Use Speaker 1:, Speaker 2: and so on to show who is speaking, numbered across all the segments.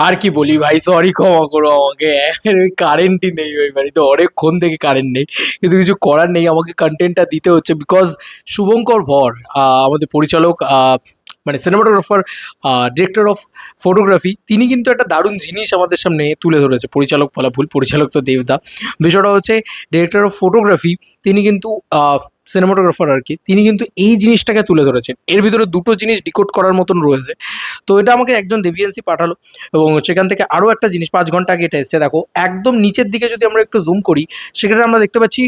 Speaker 1: আর কি বলি ভাই, সরি ক্ষমা করো আমাকে। কারেন্টই নেই ওই বাড়িতে, অনেকক্ষণ থেকে কারেন্ট নেই, কিন্তু কিছু করার নেই, আমাকে কন্টেন্টটা দিতে হচ্ছে বিকজ শুভঙ্কর ভর, আমাদের পরিচালক, মানে সিনেমাটোগ্রাফার, ডিরেক্টর অফ ফটোগ্রাফি, তিনি কিন্তু একটা দারুণ জিনিস আমাদের সামনে তুলে ধরেছে। পরিচালক বলা ভুল, পরিচালক তো দেবদা। বিষয়টা হচ্ছে ডিরেক্টর অফ ফটোগ্রাফি, তিনি কিন্তু সিনেমাটোগ্রাফার আর কি, তিনি কিন্তু এই জিনিসটাকে তুলে ধরেছেন। এর ভিতরে দুটো জিনিস ডিকোড করার মতন রয়েছে। তো এটা আমাকে একজন দেভিয়েন্সি পাঠালো, এবং সেখান থেকে আরও একটা জিনিস ৫ ঘন্টা আগে এটা এসছে। দেখো একদম নিচের দিকে যদি আমরা একটু জুম করি, সেখানে আমরা দেখতে পাচ্ছি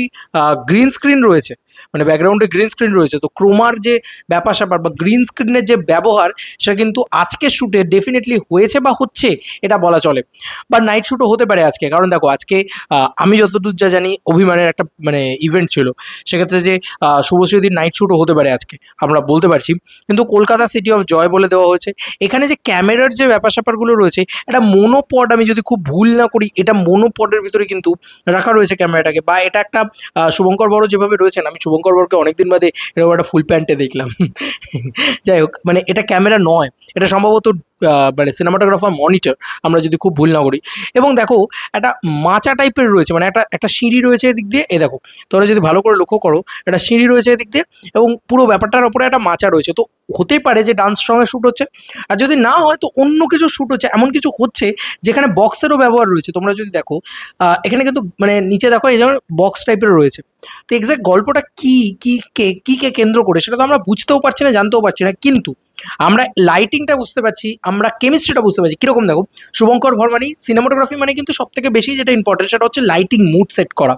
Speaker 1: গ্রিন স্ক্রিন রয়েছে, মানে ব্যাকগ্রাউন্ডে গ্রিন স্ক্রিন রয়েছে। তো ক্রোমার যে ব্যাপার স্যাপার বা গ্রিন স্ক্রিনের যে ব্যবহার, সেটা কিন্তু আজকের শ্যুটে ডেফিনেটলি হয়েছে বা হচ্ছে, এটা বলা চলে। বা নাইট শ্যুটও হতে পারে আজকে, কারণ দেখো আজকে আমি যতদূর যা জানি অভিমানের একটা মানে ইভেন্ট ছিল, সেক্ষেত্রে যে শুভশ্রীদির নাইট শ্যুটও হতে পারে আজকে, আমরা বলতে পারছি। কিন্তু কলকাতা সিটি অফ জয় বলে দেওয়া হয়েছে। এখানে যে ক্যামেরার যে ব্যাপার স্যাপারগুলো রয়েছে, এটা মোনোপড, আমি যদি খুব ভুল না করি, এটা মোনোপডের ভিতরে কিন্তু রাখা রয়েছে ক্যামেরাটাকে। বা এটা একটা শুভঙ্কর বড় যেভাবে রয়েছেন, আমি শুভঙ্কর বড়কে অনেকদিন বাদে এরকম একটা ফুল প্যান্টে দেখলাম। যাই হোক, মানে এটা ক্যামেরা নয়, এটা সম্ভবত মানে সিনেমাটোগ্রাফার মনিটর, আমরা যদি খুব ভুল না করি। এবং দেখো একটা মাচা টাইপের রয়েছে, মানে একটা একটা সিঁড়ি রয়েছে এদিক দিয়ে, এ দেখো তোমরা যদি ভালো করে লক্ষ্য করো, একটা সিঁড়ি রয়েছে এদিক দিয়ে, এবং পুরো ব্যাপারটার ওপরে একটা মাচা রয়েছে। তো হতেই পারে যে ডান্স সঙ্গে শ্যুট হচ্ছে, আর যদি না হয় তো অন্য কিছু শ্যুট হচ্ছে, এমন কিছু হচ্ছে যেখানে বক্সেরও ব্যবহার রয়েছে। তোমরা যদি দেখো এখানে কিন্তু মানে নিচে দেখো এই যেমন বক্স টাইপের রয়েছে। তো এক্স্যাক্ট গল্পটা কে কেন্দ্র করে সেটা তো আমরা বুঝতেও পারছি না, জানতেও পারছি না, কিন্তু আমরা লাইটিংটা বুঝতে পারছি, আমরা কেমিস্ট্রিটা বুঝতে পারছি। কীরকম দেখো, শুভঙ্কর ভর মানে সিনেমাটোগ্রাফি, মানে কিন্তু সব থেকে বেশি যেটা ইম্পর্টেন্ট সেটা হচ্ছে লাইটিং, মুড সেট করা।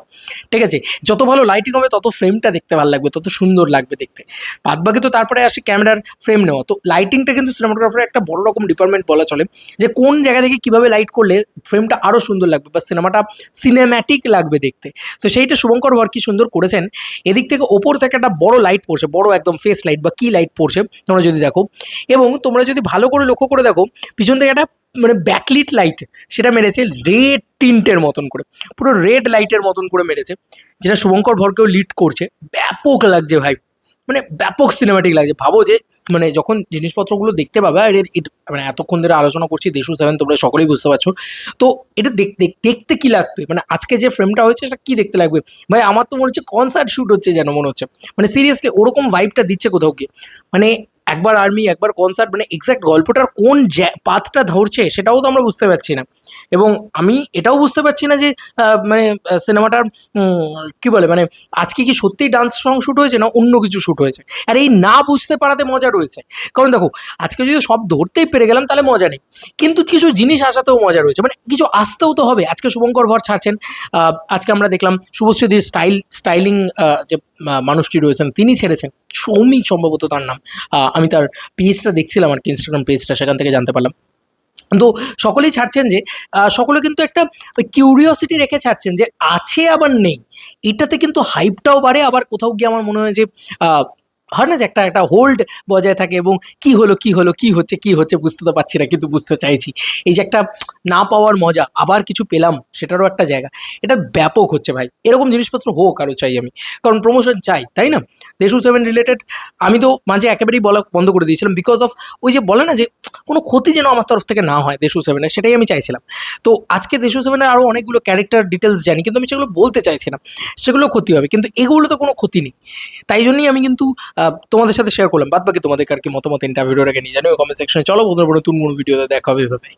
Speaker 1: ঠিক আছে, যত ভালো লাইটিং হবে তত ফ্রেমটা দেখতে ভালো লাগবে, তত সুন্দর লাগবে দেখতে। বাদ বাকি তো তারপরে আসে ক্যামেরার ফ্রেম নেওয়া। তো লাইটিংটা কিন্তু সিনেমাটোগ্রাফারের একটা বড় রকম ডিপার্টমেন্ট বলা চলে, যে কোন জায়গা থেকে কীভাবে লাইট করলে ফ্রেমটা আরও সুন্দর লাগবে বা সিনেমাটা সিনেম্যাটিক লাগবে দেখতে। তো সেইটা শুভঙ্কর ভর কি সুন্দর করেছেন। এদিক থেকে ওপর থেকে একটা বড় লাইট পড়ছে, বড় একদম ফেস লাইট বা কি লাইট পড়ছে তোমরা যদি দেখো। এবং তোমরা যদি ভালো করে লক্ষ্য করে দেখো, পিছন থেকে একটা মানে ব্যাকলিট লাইট সেটা মেরেছে রেড টিন্টের মতন করে, পুরো রেড লাইটের মতন করে মেরেছে, যেটা শুভঙ্কর ভরকেও লিড করছে। ব্যাপক লাগছে ভাই, মানে ব্যাপক সিনেমাটিক লাগছে। ভাবো যে মানে যখন জিনিসপত্রগুলো দেখতে পাবে, আর মানে এতক্ষণ ধরে আলোচনা করছি দেশু সেভেন, তোমরা সকলেই বুঝতে পারছো। তো এটা দেখতে কি লাগবে, মানে আজকে যে ফ্রেমটা হয়েছে সেটা কি দেখতে লাগবে ভাই। আমার তো মনে হচ্ছে কনসার্ট শ্যুট হচ্ছে, যেন মনে হচ্ছে, মানে সিরিয়াসলি ওরকম ভাইবটা দিচ্ছে কোথাও গিয়ে। মানে একবার আর্মি, একবার কনসার্ট, মানে এক্স্যাক্ট গল্পটার কোন পাথটা ধরছে সেটাও তো আমরা বুঝতে পারছি না। এবং আমি এটাও বুঝতে পারছি না যে মানে সিনেমাটার কি বলে, মানে আজকে কি সত্যিই ডান্স সং শ্যুট হয়েছে না অন্য কিছু শ্যুট হয়েছে। আর এই না বুঝতে পারাতে মজা রয়েছে, কারণ দেখো আজকে যদি সব ধরতেই পেরে গেলাম তাহলে মজা নেই, কিন্তু কিছু জিনিস আসাতেও মজা রয়েছে, মানে কিছু আসতেও তো হবে। আজকে শুভঙ্কর ভর ছাড়ছেন, আজকে আমরা দেখলাম শুভশ্রীদির স্টাইলিং যে মানুষটি রয়েছেন তিনি ছেড়েছেন, সৌমিক সম্ভবত তার নাম। আমি তার পেজটা দেখছিলাম আর কি, ইনস্টাগ্রাম পেজটা, সেখান থেকে জানতে পারলাম। তো সকলেই ছাড়ছেন যে সকলে কিন্তু একটা ওই কিউরিওসিটি রেখে ছাড়ছেন যে আছে আবার নেই, এটাতে কিন্তু হাইপটাও বাড়ে। আবার কোথাও গিয়ে আমার মনে হয় যে আহ, হয় না যে একটা একটা হোল্ড বজায় থাকে, এবং কি হচ্ছে বুঝতে তো পারছি না, কিন্তু বুঝতে চাইছি। এই যে একটা না পাওয়ার মজা, আবার কিছু পেলাম সেটারও একটা জায়গা, এটা ব্যাপক হচ্ছে ভাই। এরকম জিনিসপত্র হোক আরও চাই আমি, কারণ প্রমোশন চাই, তাই না। দেশু সেভেন রিলেটেড আমি তো মাঝে একেবারেই বলা বন্ধ করে দিয়েছিলাম, বিকজ অফ ওই যে বলে না যে কোনো ক্ষতি যেন আমার তরফ থেকে না হয় দেশু সেভেনের, সেটাই আমি চাইছিলাম। তো আজকে দেশু সেভেনের আরও অনেকগুলো ক্যারেক্টার ডিটেলস জানি, কিন্তু আমি সেগুলো বলতে চাইছি না, সেগুলো ক্ষতি হবে, কিন্তু এগুলো তো কোনো ক্ষতি নেই। তাই জন্যই আমি কিন্তু তোমাদের সাথে শেয়ার করলাম। বাদ বাকি তোমাদের আর কি মতামত ইন্টারভিউটাকে নিয়ে জানিও কমেন্ট সেকশনে। চলো বন্ধুরা, নতুন কোনো ভিডিওতে দেখা হবে এভাবে।